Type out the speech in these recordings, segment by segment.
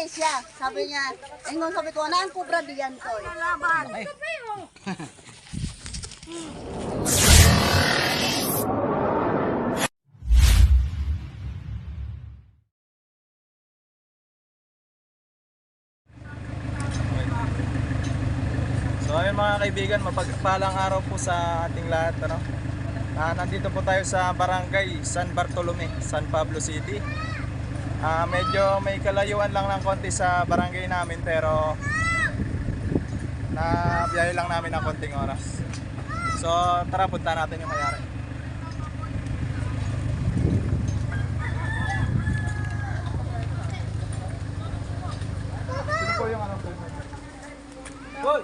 siya. Sabi niya, ingon sabi ko, naan kubra diyan ko. Ay. So ayun mga kaibigan, mapagpalang araw po sa ating lahat, ano? Nandito po tayo sa Barangay San Bartolome, San Pablo City. Medyo may kalayuan lang ng konti sa barangay namin, pero biyahe lang namin ng konting oras. So tara, punta natin yung mayari. Sino po yung anong po? Hoy!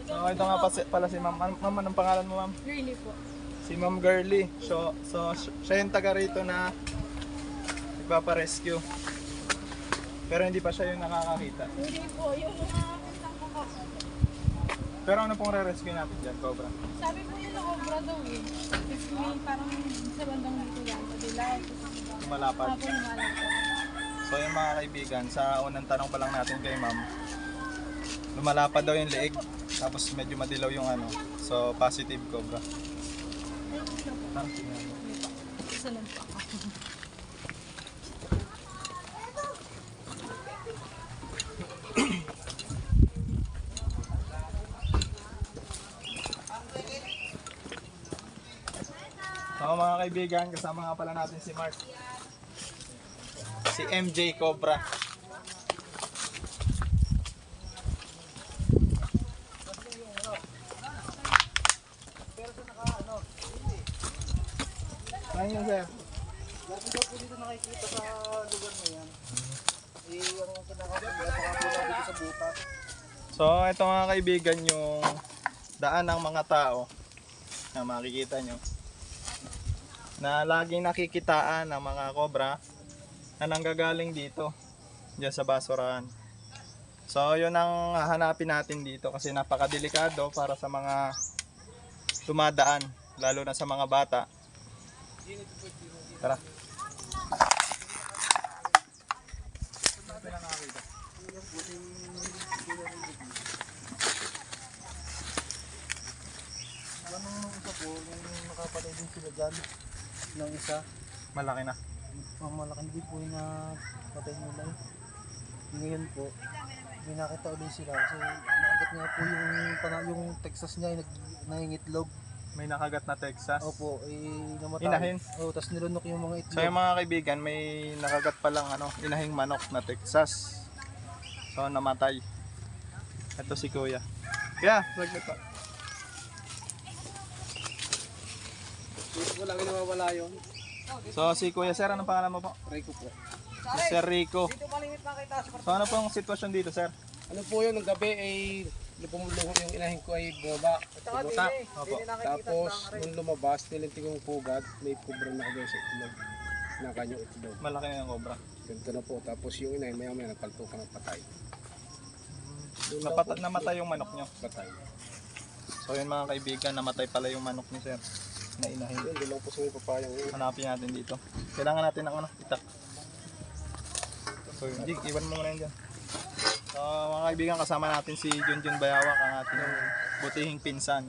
So ito nga pala si ma'am. Ma'am, anong pangalan mo, ma'am? Really po. Si Ma'am Girly. So siya yung taga rito na nagpapa-rescue. Pero hindi pa siya yung nakakakita. Hindi po, yung mga isang po. Pero ano pong re-rescue natin dyan, Cobra? Sabi po yung nakobra daw eh. Kasi may parang sa bandang dito yan. Padilaw. Malapad. Ako lumalapad. So yung mga kaibigan, sa unang tanong pa lang natin kay ma'am, lumalapad daw yung leeg, tapos medyo madilaw yung ano. So positive, Cobra. Tara, tingnan mo. Isa lang po ako. So mga kaibigan, kasama nga pala natin si Mark. Si MJ Cobra. Saan yun, sir? Lagi daw po dito nakikita sa lugar na yan. Ang kinakapagod, nakapula dito sa butas. So ito mga kaibigan yung daan ng mga tao na makikita nyo, na laging nakikitaan ng mga cobra na nanggagaling dito, dyan sa basurahan. So yun ang hahanapin natin dito kasi napakadelikado para sa mga dumadaan, lalo na sa mga bata. Tara. Anong isa po, yung nakapatay din sila dyan ng isa. Malaki na. Ang malaking din po yung napatay nila eh. Ngayon po, may nakita ulit sila kasi nakagat nga po yung Texas niya, nangingitlog. May nakagat na Texas. Opo, namatay. Inahin. Oo, tapos nilunok yung mga itlog. So yung mga kaibigan, may nakagat palang inahing manok na Texas. So namatay. Ito si Kuya. Kuya, saglit pa. Wala rin nawawala yun. So si Kuya Sir, anong pangalan mo po? Rico po. Si Sir Rico. Dito malimit na kita. So ano pong sitwasyon dito, Sir? Ano po yun, ng gabi ay pumulungan yung inahin ko ay bumaba. Buta. Opo. Tapos nung lumabas, nilinting yung pugad, may kubra na agad sa itlog. Nakakan yung itlog. Malaki na yung cobra. Ganito na po. Tapos yung inahin, maya maya nagpaltukan ng patay. Namatay yung manok nyo. Patay. So yun mga kaibigan, namatay pala yung manok ni Sir. Na inahin. Yun, doon lang po sa may papayang yun. Hanapin natin dito. Kailangan natin ng itak. So yun, Jig, iwan mo muna yun dyan. So mga kaibigan, kasama natin si Junjun Bayawak, ang ating butihing pinsan.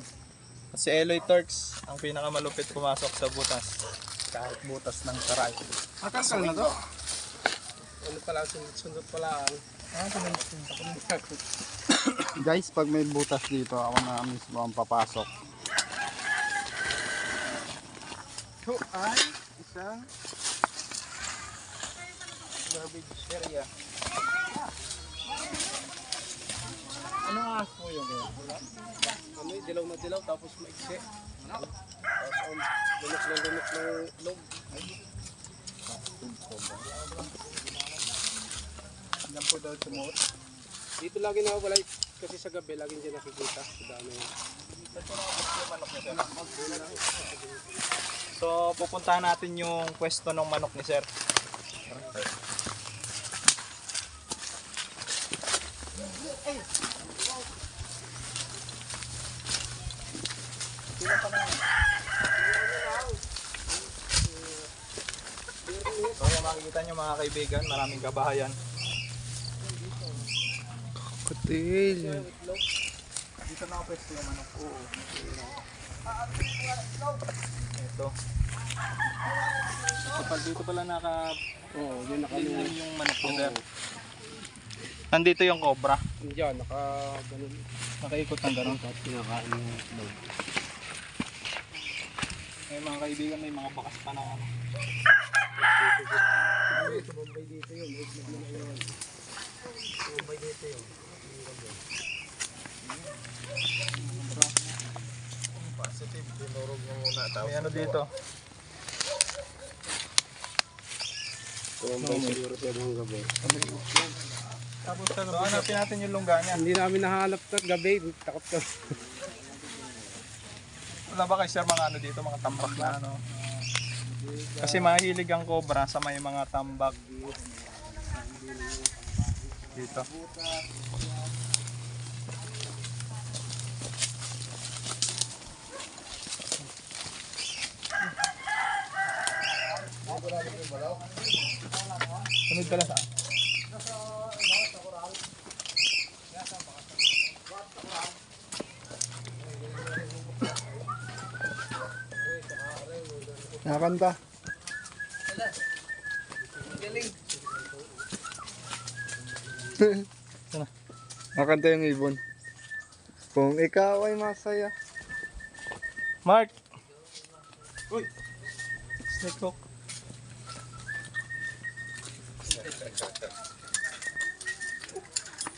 At si Eloy Turks, ang pinakamalupit pumasok sa butas. Kahit butas ng karay. Akal na to? Ano pala, sundot pala ang... Guys, pag may butas dito, ako na mismo ang papasok. Ito ay isang garbage area. Anong ahas po yun? Ano yung dilaw na dilaw, tapos maiksi. Tapos lunok ng itlog. Ilan po daw sumuot? Dito lagi nawawala kasi sa gabi, laging dyan nakikita. Sa dami yun. So pupuntahan natin yung pwesto ng manok ni Sir. So makikita nyo mga mga kaibigan, maraming kabahayan. Kutil. Dito na ako pwesto yung manok. Oo. Ito. Dito pala Oo, yun lilim yung manok ko, sir. Nandito yung cobra. Diyan, ganun. Nakaikot ng gano'n. Pinakain yung itlog. May mga kaibigan, may mga bakas pa na ano. Bombay dito yun. Bombay dito yun. Positive, dinurog mo muna. May ano dito? Bombay siguro siya ng gabi. Tapos ano, hanapin natin yung lungga niya. Hindi namin nahanap na gabi. Takot ka. Wala ba kay sir mga ano dito, mga tambak na ano? Kasi mahilig ang cobra sa may mga tambak. Dito. Sunod ka lang saan? Nakakanta. Nakakanta yung ibon. Kung ikaw ay masaya. Mark! Uy! Snake hook.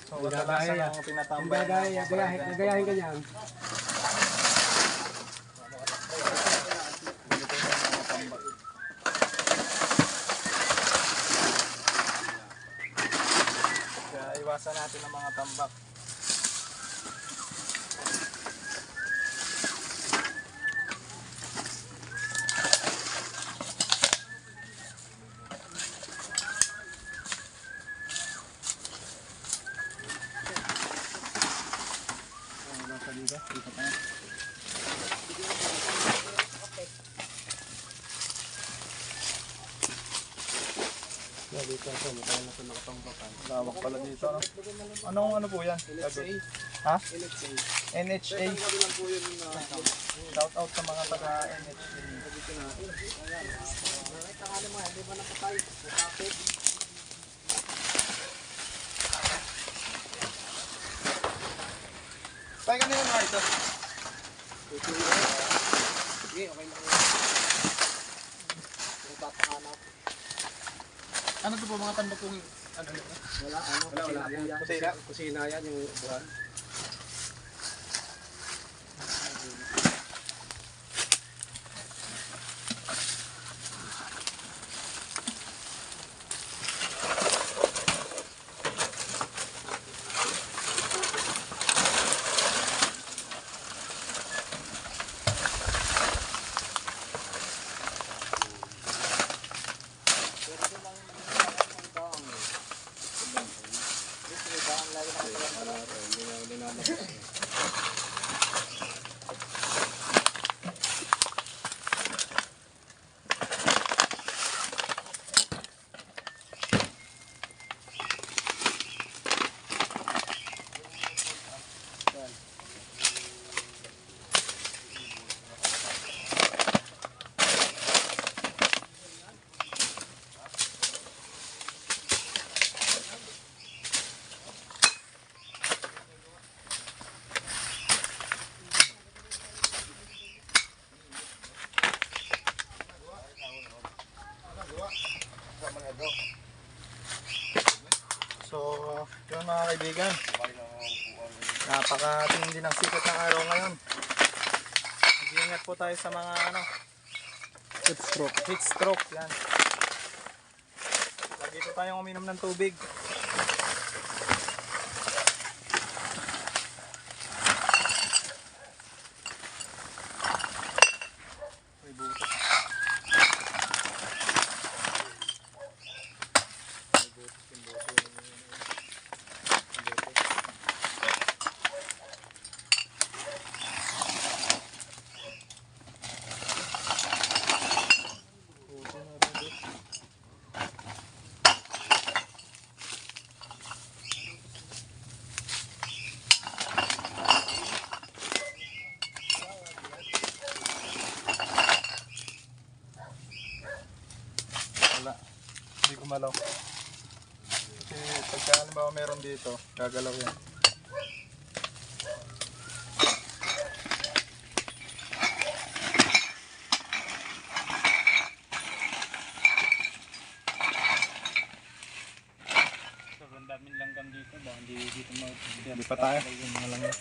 So, kadalasan ang tinatambay. Gagayahin ka niyan. Kaya iwasan natin ang mga tambak. Lawak pala dito. No? Anong ano po yan? Ha? NHA. Shout out sa mga taga NHA. Tayo kanina mga ito. Ano ito po mga tanda pong ano nito? Wala. Kusina yan yung upuan. So, yun mga kaibigan. Napakatindi ng sikat ng araw ngayon. Mag-iingat po tayo sa mga ano, heat stroke. Heat stroke, yan. Lagi po tayong uminom ng tubig. May butas. gumalaw. Kasi pagka halimbawa meron dito, gagalaw yan. Sobrang daming langgam dito. Baka hindi dito Hindi pa tayo. Mga lang yan.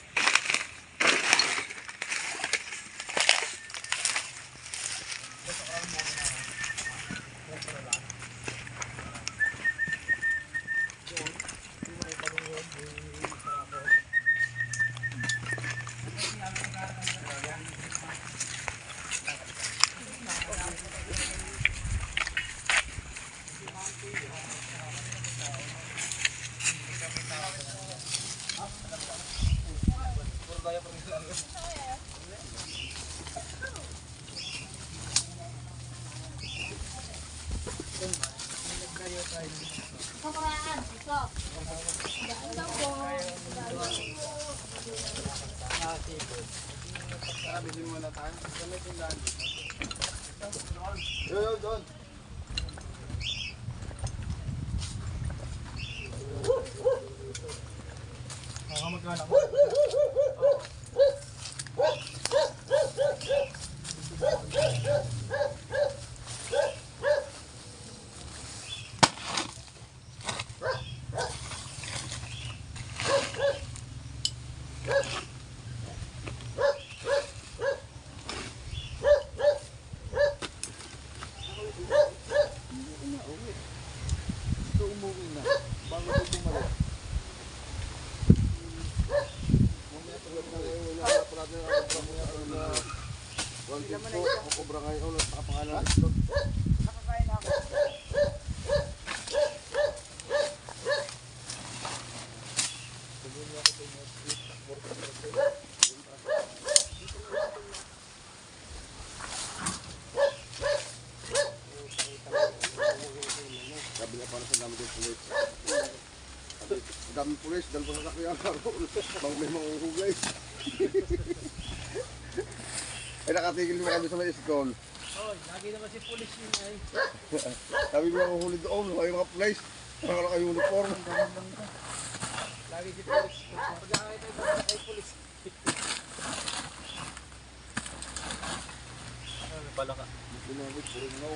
Daming pulis, dahil po sa sakyan bang may mahuhugay. Ay nakatigil na kami sa may iskol. Lagi naman si pulis yun ay. Sabi ko mahuhuli doon, may mga pulis. Wala kayo uniform. Lagi si pulis. Pagkakita tayo ba ay pulis. Ano pala ka? Ginamit, puro ngaw.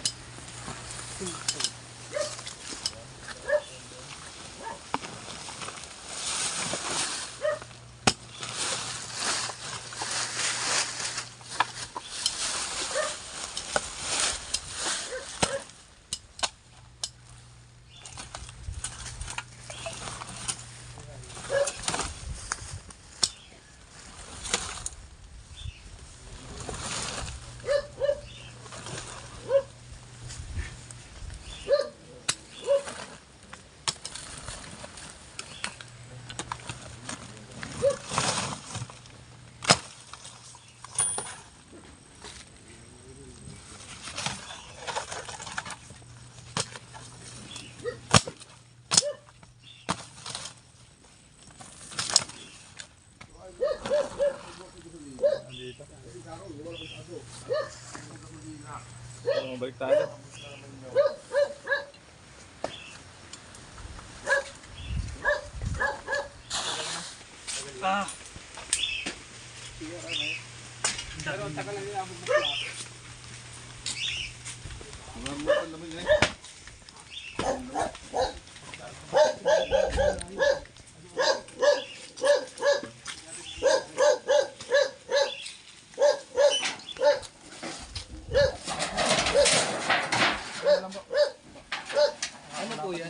Balik tayo. Pero ang tagal lang nila ako bukla. Ano po yan?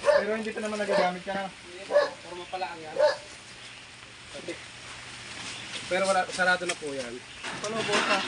Pero hindi pa naman nagagamit ka na. Forma pala ang yan. Pero wala, sarado na po yan. Palo, bota.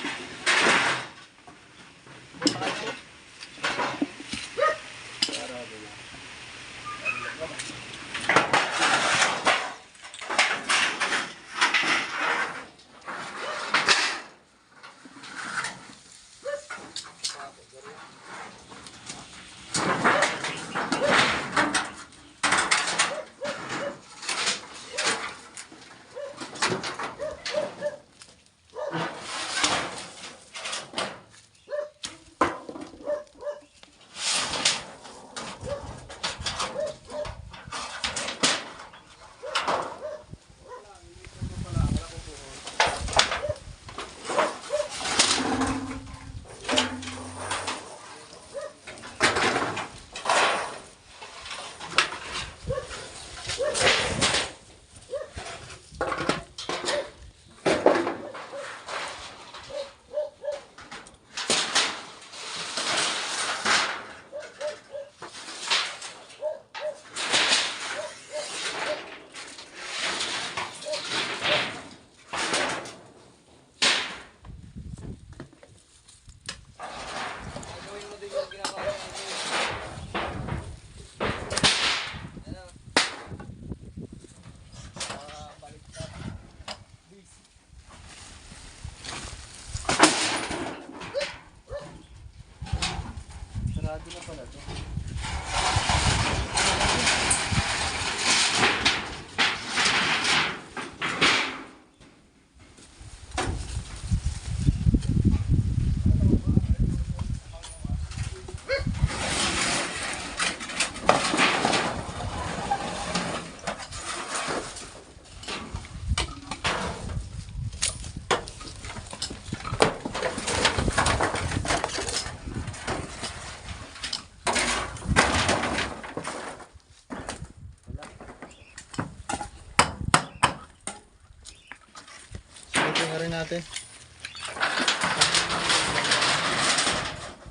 Silipin na rin natin.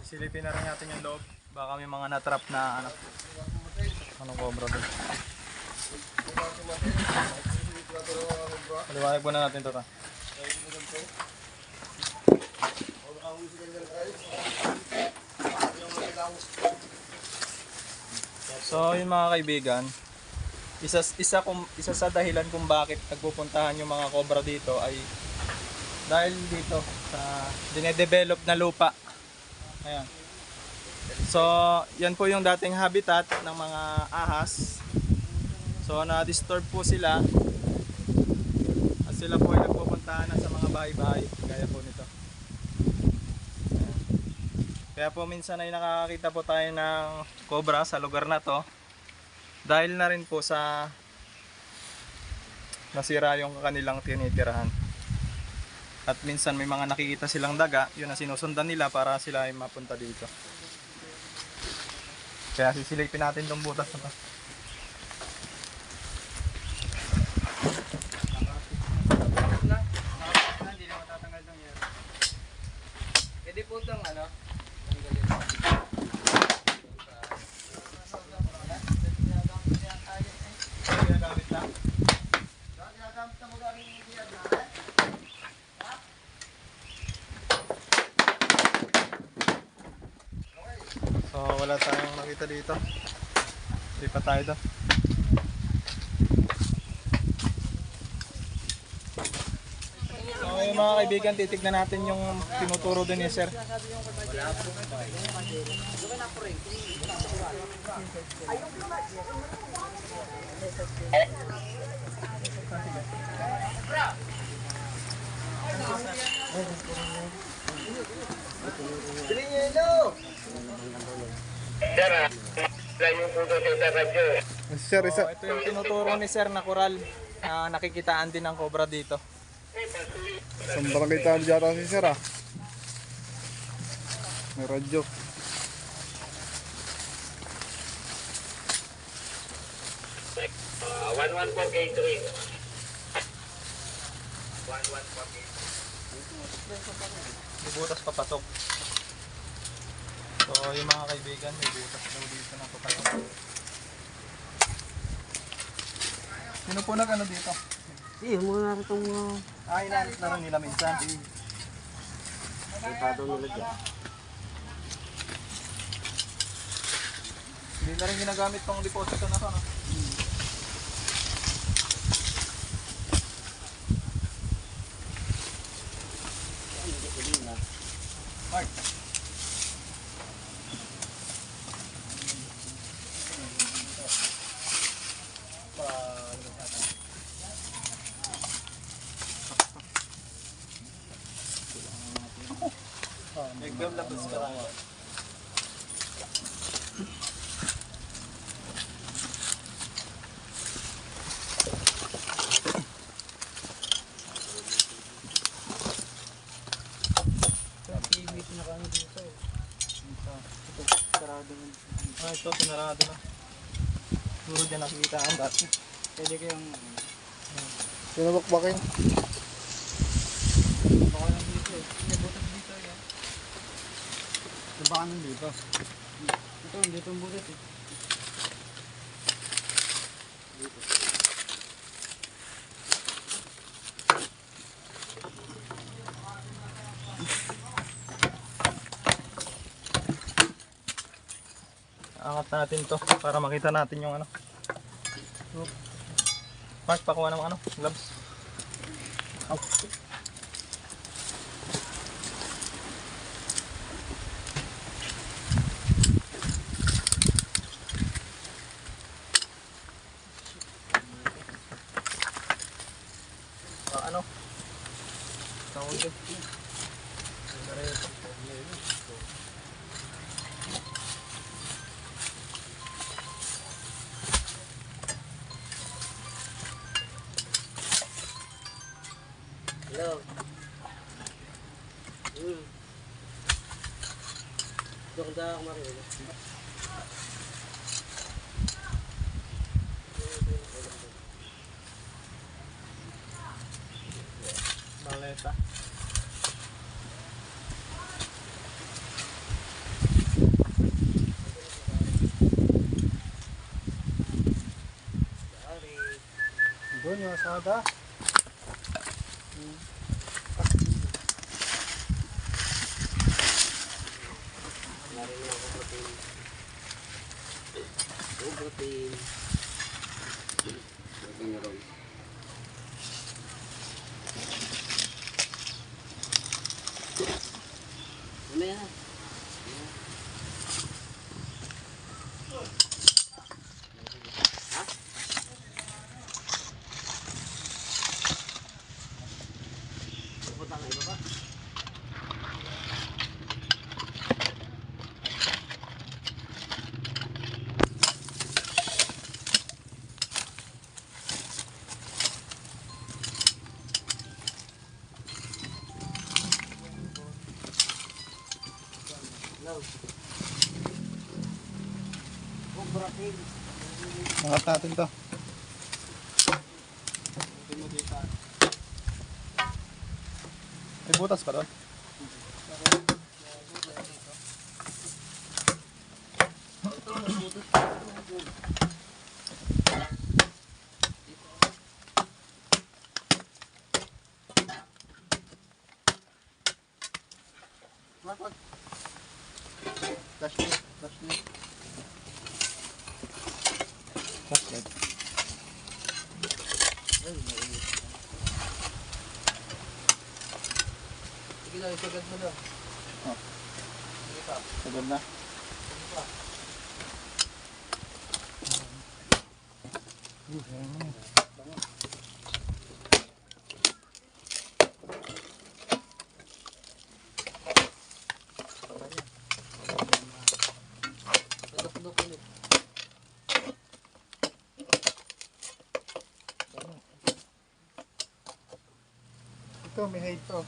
Silipin na rin natin yung loob. Baka may mga natrap na ano. Anong cobra doon? Paliwanag po na natin ito. So yun mga kaibigan, isa sa dahilan kung bakit nagpupuntahan yung mga cobra dito ay dahil dito sa dinedevelop na lupa. Ayan. So yan po yung dating habitat ng mga ahas. So na-disturb po sila at sila po ay nagpupuntahan na sa mga bahay-bahay gaya po nito. Ayan. Kaya po minsan ay nakakakita po tayo ng cobra sa lugar na to dahil na rin po sa nasira yung kanilang tinitirahan. At minsan may mga nakikita silang daga, yun ang sinusundan nila para sila ay mapunta dito. Kaya sisilipin natin itong butas na to. Hindi na matatanggal ng yan. Pwede po itong ano? So wala tayong nakita dito. Hindi pa tayo doon. So yung mga kaibigan, titignan natin yung tinuturo din ni sir. Sir, So, ito yung tinuturo ni sir na koral na nakikitaan din ng cobra dito. isang barangay tayo dyan si sir ah. May radyo. May butas papasok. So yung mga kaibigan, may butas daw dito na papasok. Sino po nag ano dito? Mga itong Inaanit na rin nila minsan. Hindi na rin ginagamit tong deposito na to, no? Mark. Nagam labas ka lang. Ito, sinarado na. Siguro dyan nakikita ang dati. Pwede kayong... Pinabakbakin. Baka nang dito eh. May butas dito eh. Baka nang dito. Ito, dito ang butas eh. Angat natin to para makita natin yung ano. Mark, pakuha ng ano, gloves. Dokda Mario. Maleta. Doon yung asada. Protein. Mamaya na. Pupunta ka iba ba? Angat natin to. May butas pa doon. Flashlight. Sige lang, isagad mo lang. Sagad na. Tulok ulit. Ito, may height to.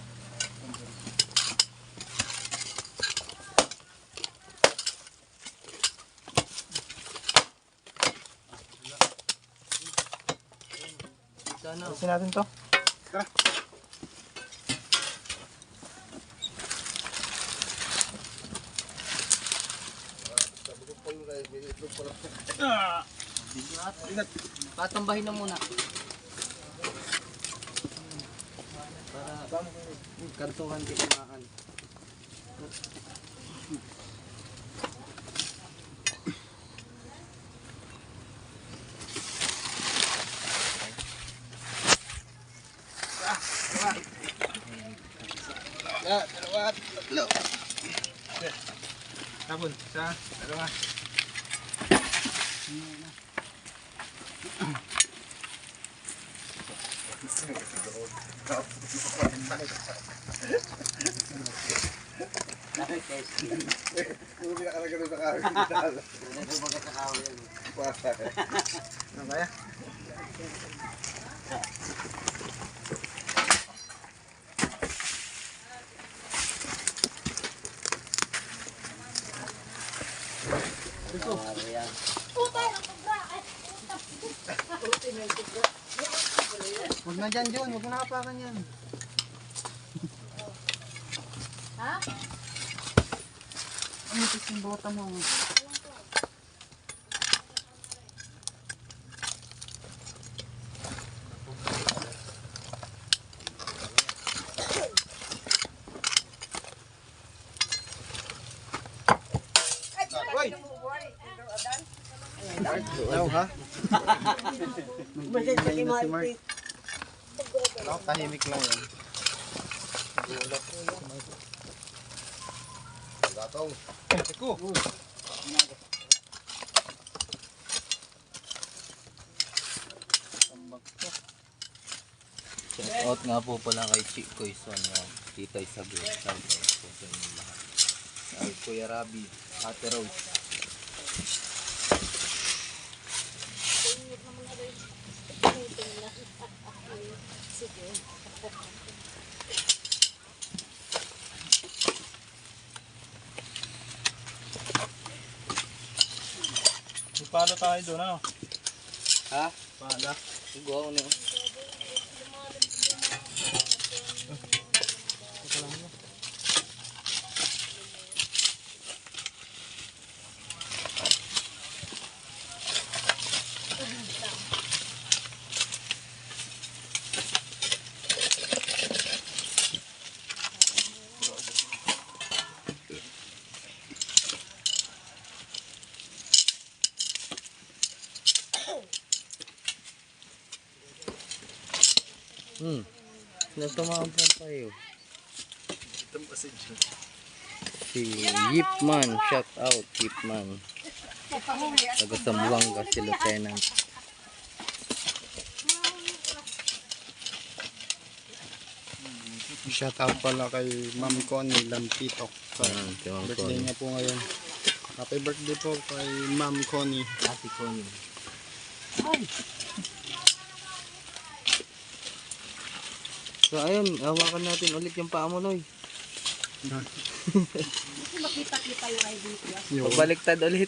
Sana. Alisin natin to. Patambahin na muna. Para kantuhan di kumaan. Dalawa, tatlo. Tapon, isa, dalawa. Hindi na kalagay sa kawin. Ano kaya? Huwag na dyan, John. Huwag mo nakapakan yan. Ha? Ang itis yung bota mo. Uy! Ayaw ha? May na si Mark. Ako, tahimik lang yan. Gatong. Eko! Shout out nga po pala kay Chico Ison, yan. Tita Isabel, shout out po sa inyo lahat. Kay Kuya Rabi, Ate Rose. palo tayo doon, ano? Ha? Pala. Sigaw na yun. Natumaan po tayo. Ito pa si Jun. Si Yipman, shout out Yipman. Taga Zamboanga si Lieutenant. Shout out pala kay Ma'am Connie Lampitok. Birthday niya po ngayon. Happy birthday po kay Ma'am Connie. Ate Connie. So ayun, hawakan natin ulit yung paa mo, Noy. Makita-kita yung ID ko. Pagbaliktad ulit.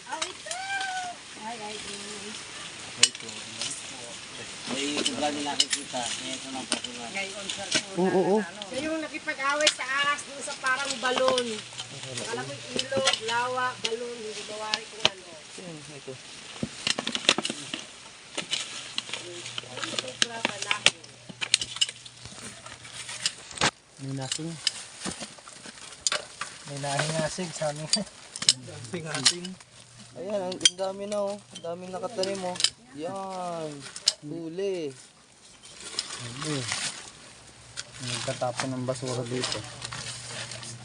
Oo. Siya yung nakipag-away sa ahas dun sa parang balon. Alam mo yung ilog, lawa, balon, hindi bawari kung ano. Ito. May nasing. May nahingasig sa amin. Sing-sing. Ayan, ang dami na oh. Ang dami nakatanim oh. Yan. Huli. Nagkatapon ng basura dito.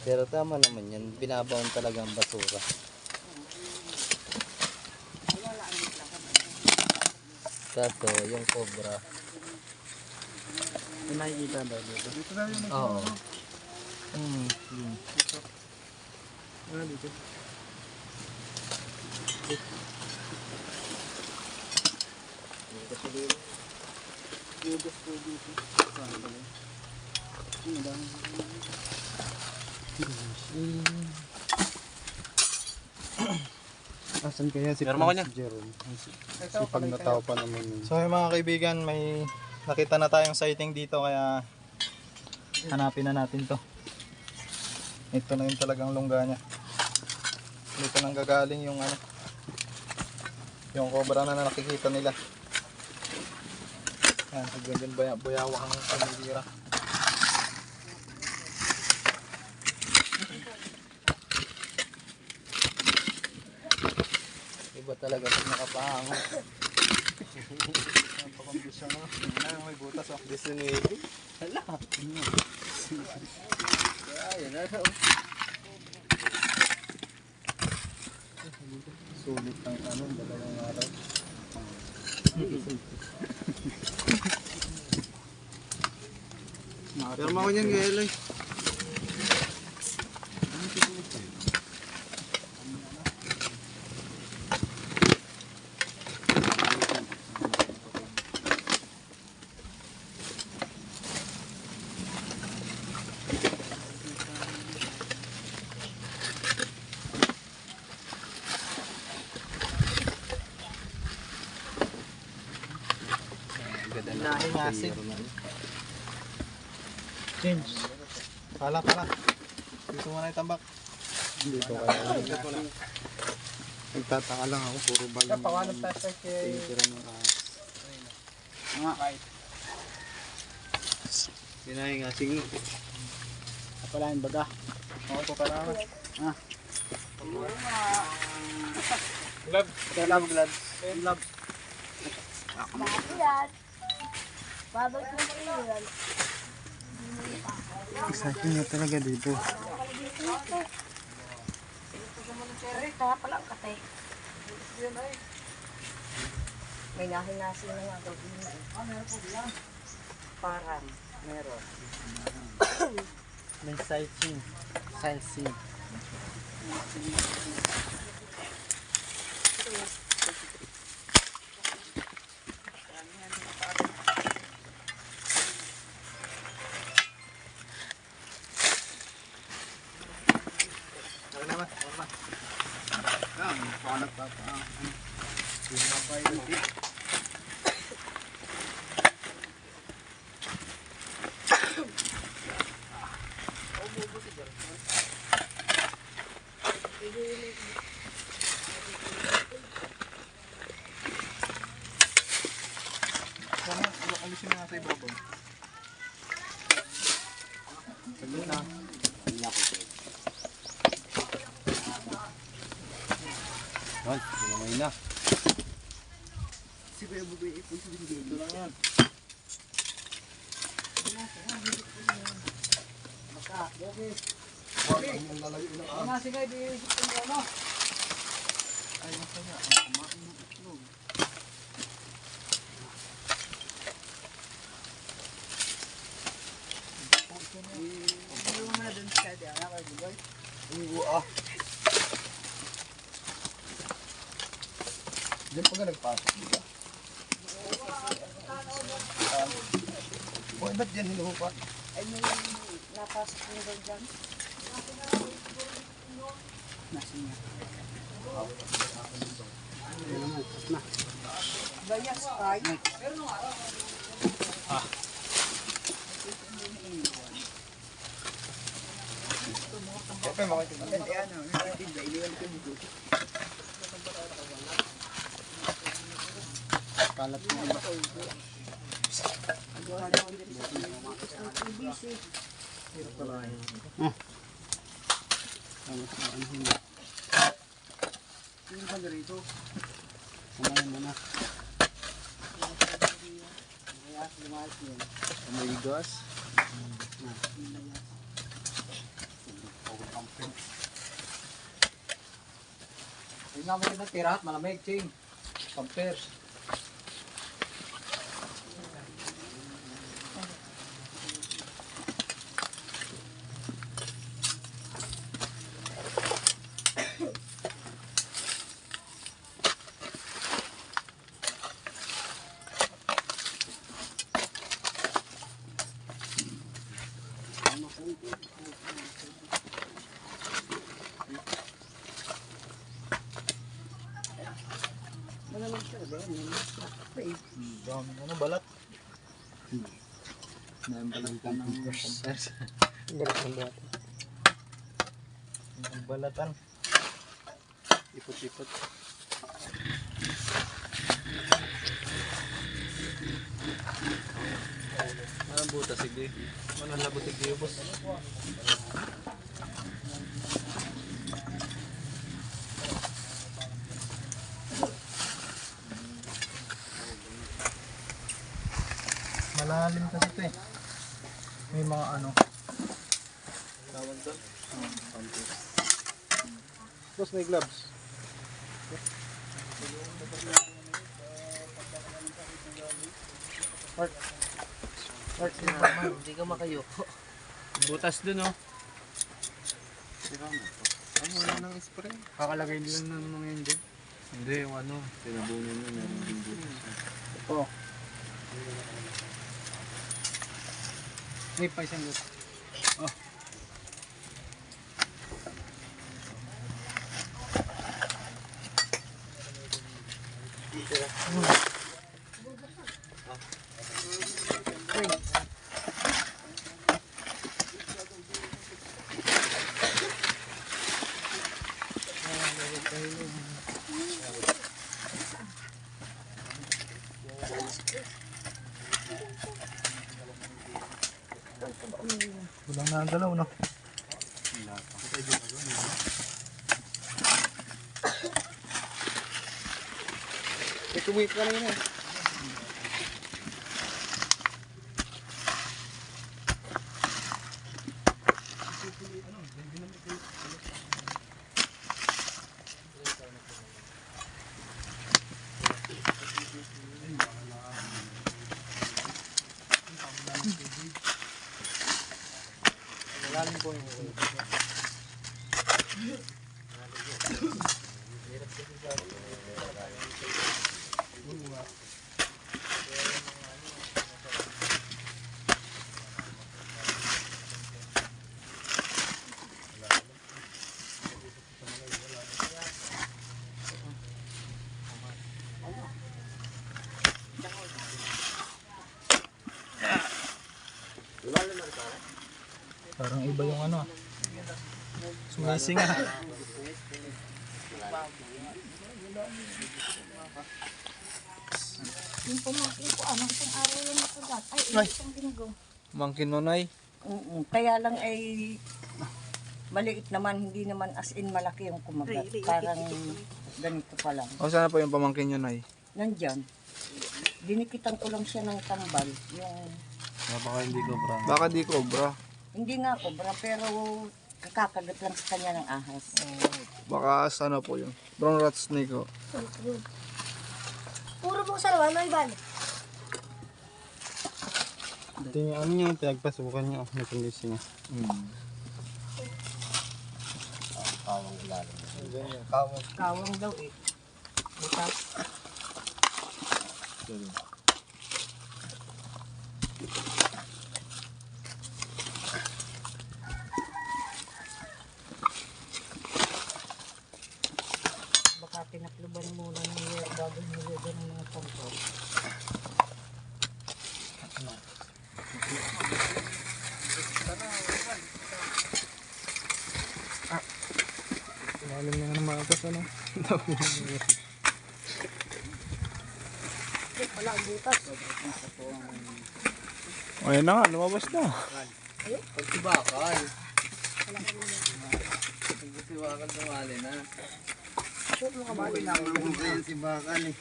Pero tama naman yan. Binabaon talaga ang basura. Kaso, yung cobra. May nakikita daw dito. Oo. Dito. Asan kaya si Jerome? Sipag na tao pa naman yun. So yung mga kaibigan, may nakita na tayong sighting dito kaya hanapin na natin to. Ito na yung talagang lungga niya. Dito nang gagaling yung ano, yung cobra na nakikita nila. Yan, ganyan bayawak ang pamilira. Iba talaga pag nakapahango. Napakambisyon na. Ano, may butas oh. Disunwede. Hala. Ayan na. Sulit ng ano, dalawang araw. Pero mo niyan kay Eloy. Nahingasig. James. Pala. Dito mo na itambak. Dito kaya. Nagtataka lang ako, puro balon. Pawanap tayo kay... Tira ng ahas. Hinahingasig mo. Kapalain baga. Ako po ka naman. Bakit? Babalik mo pa yun. Exciting na talaga dito. Kaya pala ang kate. May nahinasi na nga daw. Parang meron. May sightseeing. Sana, alisin na sa ibabaw. Saglit na. Yan, pinamay na. Ito lang yan. Diyan pa nga nagpasok, di ba? Ba't yan hinuhupan? Ay, may napasok niyo daw dyan. Nasa niya. Bayas, ay. Kalat na iba. Kumain mo na. May gas. Yung nga mo na tira at malamig, ching. Pampers. Dami ano, balat. Naimbalan ng pampers. Ang balatan. Ipot-ipot. Anong butas, sige? Anong labutig kayo, boss? Malalim kasi ito eh. May mga ano. Tawag doon? Boss, may gloves. Hindi ka makayoko. Butas dun, oh. Wala nang spray. Kakalagay lang ng mga yun dyan. Hindi, yung ano, tinabunan nyo, meron din butas. Ito. May pa isang gut. Oh. Walang nagalaw, no? May kumit ka na yun eh. Malalim po yung Parang iba yung ano. Sumising ah. Yung pumangkin ko, isang araw lang nakagat. Ay, Ay. isang linggo. Mangkin Nonay. Kaya lang ay maliit naman, hindi naman as in malaki yung kumagat. Parang ganito pa lang. O sana po yung pamangkin nyo, Nay? Nandyan. Dinikitan ko lang siya ng tambal. Yung, Baka hindi ko bra. Baka di cobra. hindi nga kobra, pero kakagat lang sa kanya ng ahas. Baka sana po yun. Brown rat snake oh. Puro po sarwa, may bal. Ito yung ano niya, pinagpasukan niya. May kumising niya. Kawang daw eh. Butas. Baka tinakluban muna ng bago nilagyan ng mga pangkol. Lalim na ng mga ano. Wala ang butas. O yan na nga, lumabas na. Pagsibakal. Pagsibakal tumali na. Si Bakal eh.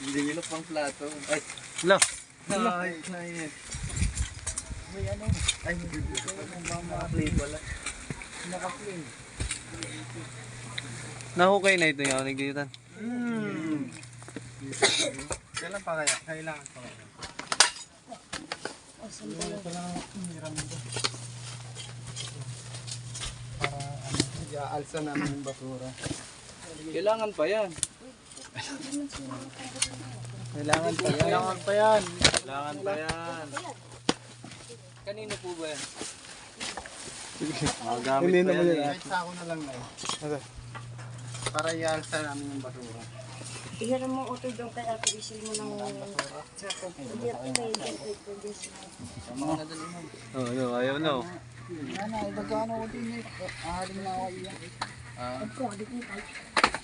Hindi nila pang plato. Ay! Lang. Ay! May ano? Ay! Naka-play pala. Naka-play. Nahukay na ito yung nagditan. Kailan pa kaya? Kailangan pa kaya? Para ano, i-aalsa namin yung basura. Kailangan pa yan. Kailangan pa yan. Kailangan pa yan. Kailangan pa yan. Kanino po ba yan? Hindi naman yan. Kahit sako na lang na eh. Para i-aalsa namin yung basura. Ihiram mo utoy doon kay Ate Isil mo ng sako. Hindi ako kayo dyan kay Pwedis. Oh, ayaw na. Nagkano ko din eh. Ahaling na ako iyan.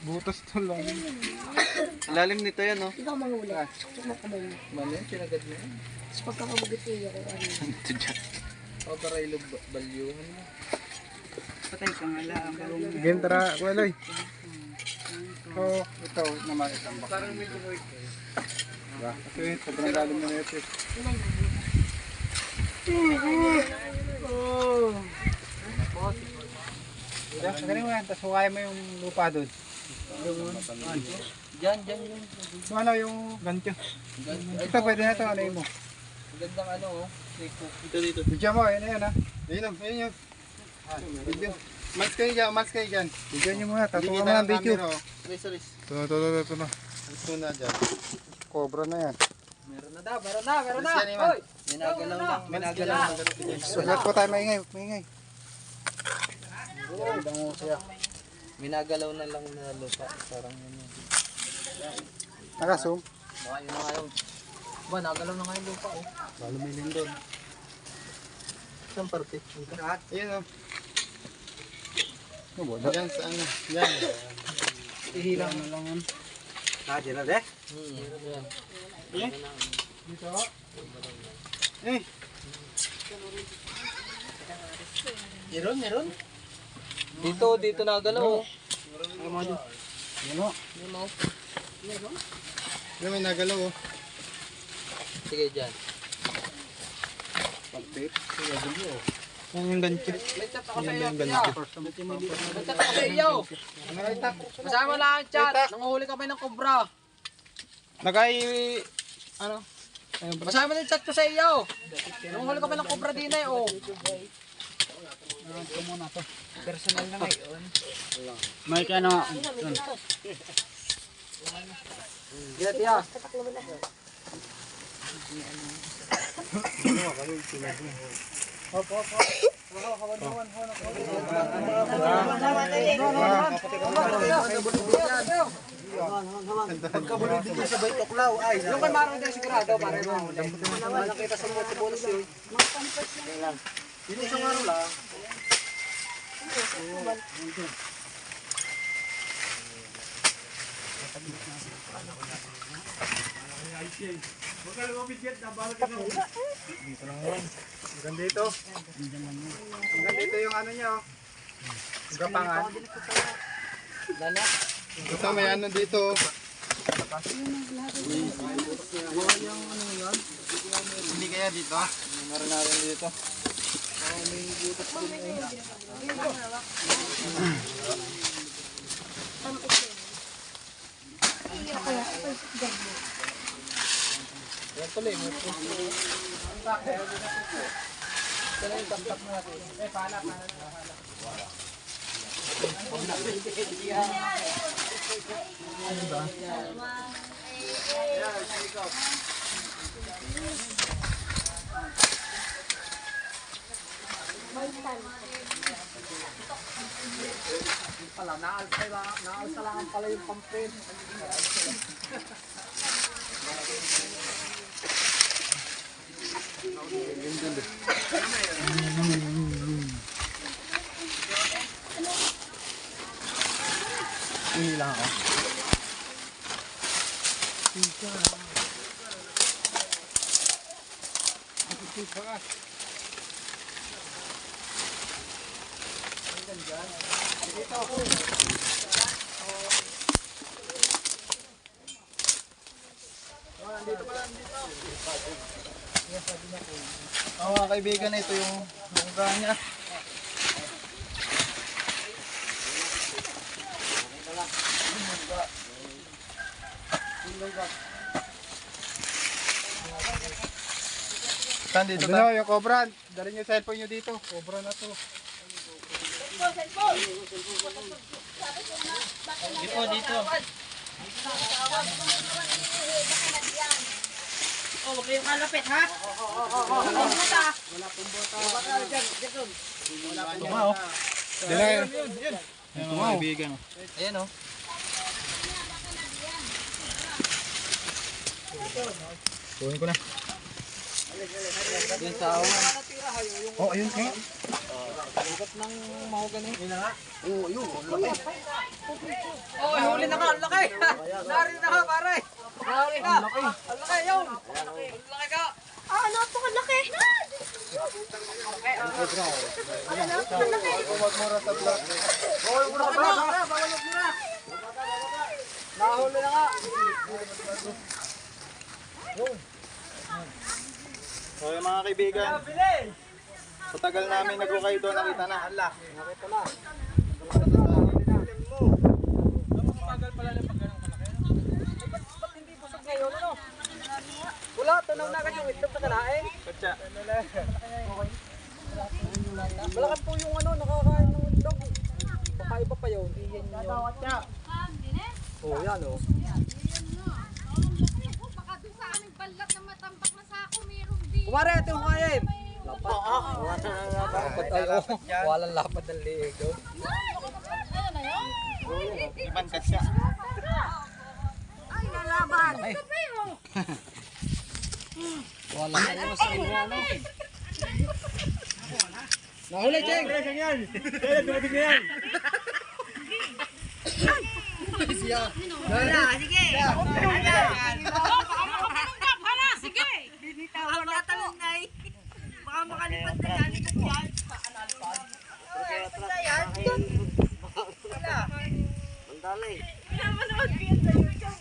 Butas to lang. Lalim nito yan, no? Ikaw manghuli. Makabayo. Mali, sinagad mo yan. Tapos pagkakabugot niya ko ano. O para ilog balyuhan mo. Patay ka nga lang. Sige, tara, Kuya Loy. Ito naman isang baka. Parang may buhay ko. Diba? Kasi sobrang lalim na ito eh. Sa ganun mo yan, tapos hukayin mo yung lupa doon. Diyan yun. So ano yung gancho? Ito pwede na ito, ano yun mo? Magandang ano oh. Dito. Bidyo mo, yun na yun ha. Ayun yun. Bidyo. Mas kayo dyan. Bidyo nyo muna, tapos mo na ang video. Sorry. Ito na. Ito na dyan. Cobra na yan. Meron na. Hoy! Minagalaw lang. Minagalaw lang. Sulat po tayo, maingay. Minagalaw na lang na lupa. Parang yun. Naka-zoom. Baka yun na nga yun. Ba, nagalaw na nga yung lupa oh. Balo may lindon. Saan parte? Ayan o. Yan sa ano. Yan. Ihilang na lang yun. Dyan na de. Yan. Dito. Eh. Meron. Dito nagalaw oh. Yan o. Yan may nagalaw o. Sige dyan. Pag-tape. Yan yung gancho. May chat ako sa Yan iyo. yung gancho. May chat ako sa iyo. Ano ay tak? Masama lang ang chat. Nanguhuli kami ng kobra. Ano? Masama din chat ko sa iyo. Nanguhuli kami ng kobra din eh oh. Personal na ngayon. May ka na. Get ya. Pagkabulod dito sa Baytoklaw ay. Yung kay Maro din sigurado pare mo. Nakita sa mga tubulos yun. Dito isang araw lang. Dito lang yan. Hanggang dito. Hanggang dito yung ano niya, oh. Yung gapangan. Ito may ano dito. Hindi kaya dito? Meron na rin dito. Pala, naalsa lang pala yung pampin. Hindi lang ako. Mga kaibigan, ito yung mungga niya. Saan dito ta? Yung cobra. Dali niyo cellphone niyo dito. Cobra na to. Dito. Oh, huwag kayong kalapit, ha? Tumaw. Dala yun. Ayan mga kaibigan. Ayan oh. Kuhin ko na. Yung sa awan. Oh, ayun nga. Oh, huli na ka, ang laki! Nari na ka, pare! Nari na! Ang laki, yun! Ang laki ka! Ah, napakalaki! Nahuli na ka! So yung mga kaibigan, sa tagal namin nag-ukay doon, nakita na. Wala, tunaw na agad yung itlog na kanain. Katsa. Malakas po yung ano, nakakain ng itlog. Kakaiba pa yun. Oh, yan oh. Baka doon sa aming balat na matambak na sako, meron din. Kumare, ito yung kumain. Lapat. Lapat ay oh. Walang lapad ng liig oh. Ayun na yun. Iban katsa. Ay, nalaban! Wala ka naman sa inyo ano. Nahuli, Cheng! Sige! Ang tatalon na eh. Baka makalipad na yan.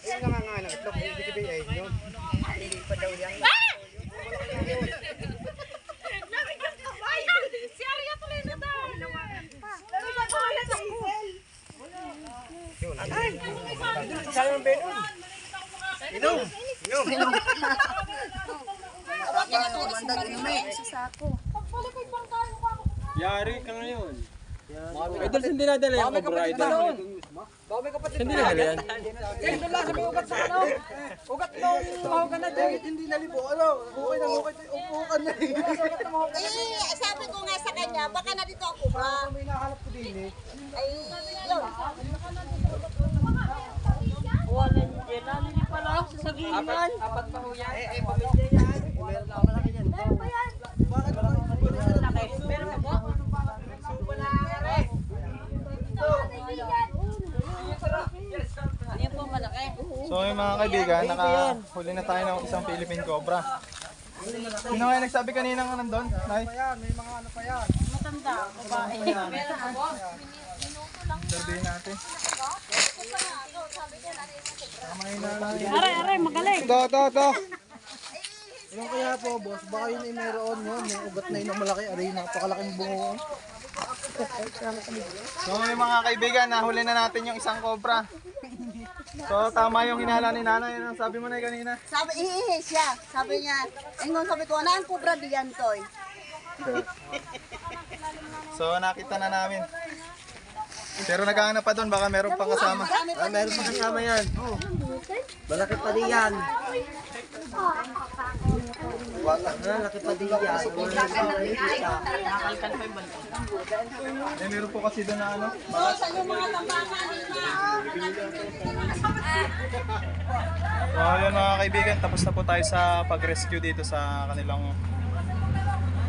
Ayun nga nga ng itlog. Hindi kibay ay yun. Si Arya tuloy na daw. Yari ka ngayon. May dal hindi nadala yung cobra ito. Baka may kapatid hindi nadala yan. Yan doon lang sa may ugat sa ano. Ugat nung mahugan na dyan. Hindi nalibo. Ano? Okay na okay. Upukan na eh. Eh, sabi ko nga sa kanya, baka na dito ako ba? May nakalap ko din eh. Ay, yun. Wala niya na, hindi pala ako sasabihin yan. Apat pa ho yan. Pamilya yan. Meron ba yan? Bakit? Meron So yung mga kaibigan, nakahuli na tayo ng isang Philippine Cobra. Sino nga yung nagsabi kanina nga nandun? Nay? May mga ano pa yan. Matanda, babae. Sabihin natin. Aray, magaling. Ito. Yung kaya po, boss, baka yun ay meron yun. May ugat na yun ang malaki. Aray, napakalaking bungo. So yung mga kaibigan, nahuli na natin yung isang cobra. So tama yung hinala ni nanay. Ano sabi mo na kanina? Sabi, ihihi siya. Sabi niya, ingon sabi ko, anaan kubra diyan, Toy? So nakita na namin. Pero naghahanap pa doon, baka meron pang kasama. Meron pa kasama yan. Malaki pa din yan. Malaki pa din yan. Eh meron po kasi doon na ano. So yun mga kaibigan, tapos na po tayo sa pag-rescue dito sa kanilang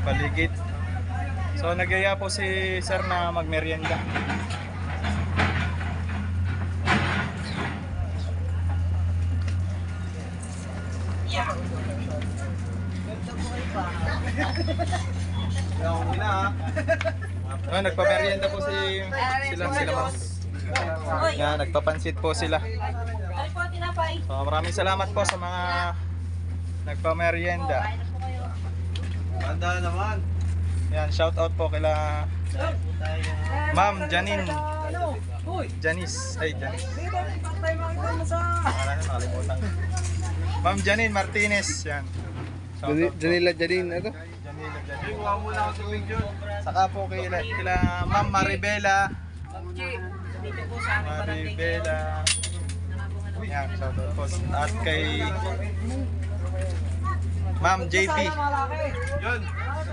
paligid. So nagyaya po si sir na magmerienda. Nagpamerienda po sila ma'am. Yan, nagpapansit po sila. So maraming salamat po sa mga nagpamerienda. Handa naman. Yan, shout out po kila Ma'am Janine. Janice. Nakalimutan. Ma'am Janine Martinez. Yan. Shout out po. Janila Janine, ano? Janila Janine. Saka po kila Ma'am Maribela. Yan, shout out po. At kay Ma'am JB.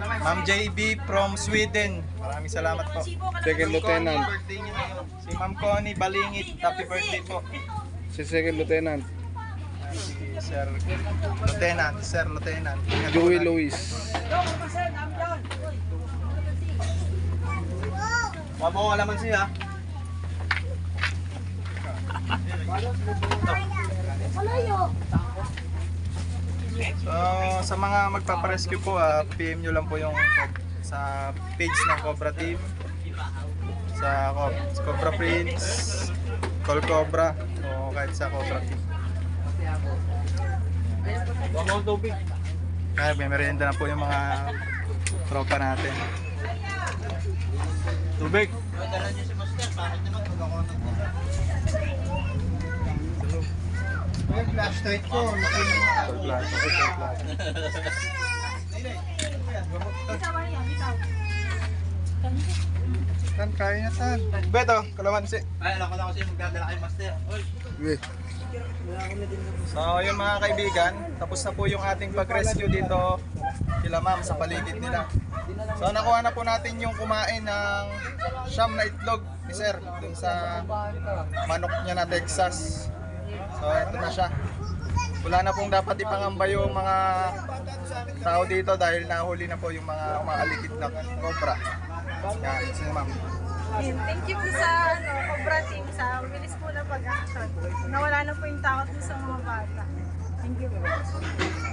Ma'am JB from Sweden. Maraming salamat po. Second Lieutenant. Birthday niya ngayon. Si Ma'am Connie Balingit. Happy birthday po. Si Second Lieutenant. Si Sir Lieutenant. Joey Luis. Mabawa naman siya. So, sa mga magpaparescue po, PM nyo lang po yung sa page ng Cobra Team, sa Cobra Prince, Call Cobra, o kahit sa Cobra Team. Kaya may merienda na po yung mga tropa natin. Tubig! Yung flashlight ko, Tan, kaya niya tan. Beto, kalamansi. Ay, alam ko na kasi magdadala kayo, master. Oy. So yun mga kaibigan, tapos na po yung ating pag-rescue dito kila ma'am sa paligid nila. So nakuha na po natin yung kumain ng siyam na itlog ni sir dun sa manok niya na Texas. So ito na siya. Wala na pong dapat ipangamba yung mga tao dito dahil nahuli na po yung mga umaligid na cobra. Yan, sige ma'am. Thank you po sa Cobra Team sa bilis po na pag-action. Nawala na po yung takot po sa mga bata. Thank you po.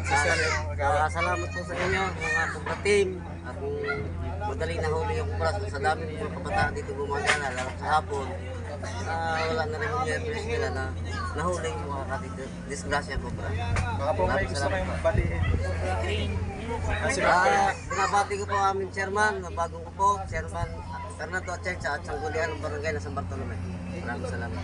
Si sir yung mag-awa. Salamat po sa inyo, mga Cobra Team. At madaling nahuli yung cobra sa dami ng mga kabataan dito gumagana, lalo sa hapon. Wala na rin yung nervous nila na nahuli yung mga disgrasya cobra. Baka po may gusto kayong batiin. Binabati ko po aming chairman, na bagong ko po, Chairman Fernando Atchencha at Sanggulian ng Barangay na San Bartolome. Maraming salamat.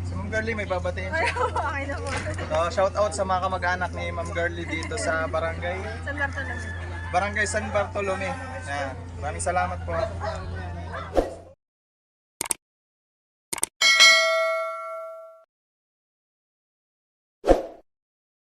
Si Ma'am Girlie may babatiin siya. Okay na po. So, shout out sa mga kamag-anak ni Ma'am Girlie dito sa Barangay San Bartolome. San Bartolome. Yan. Maraming salamat po.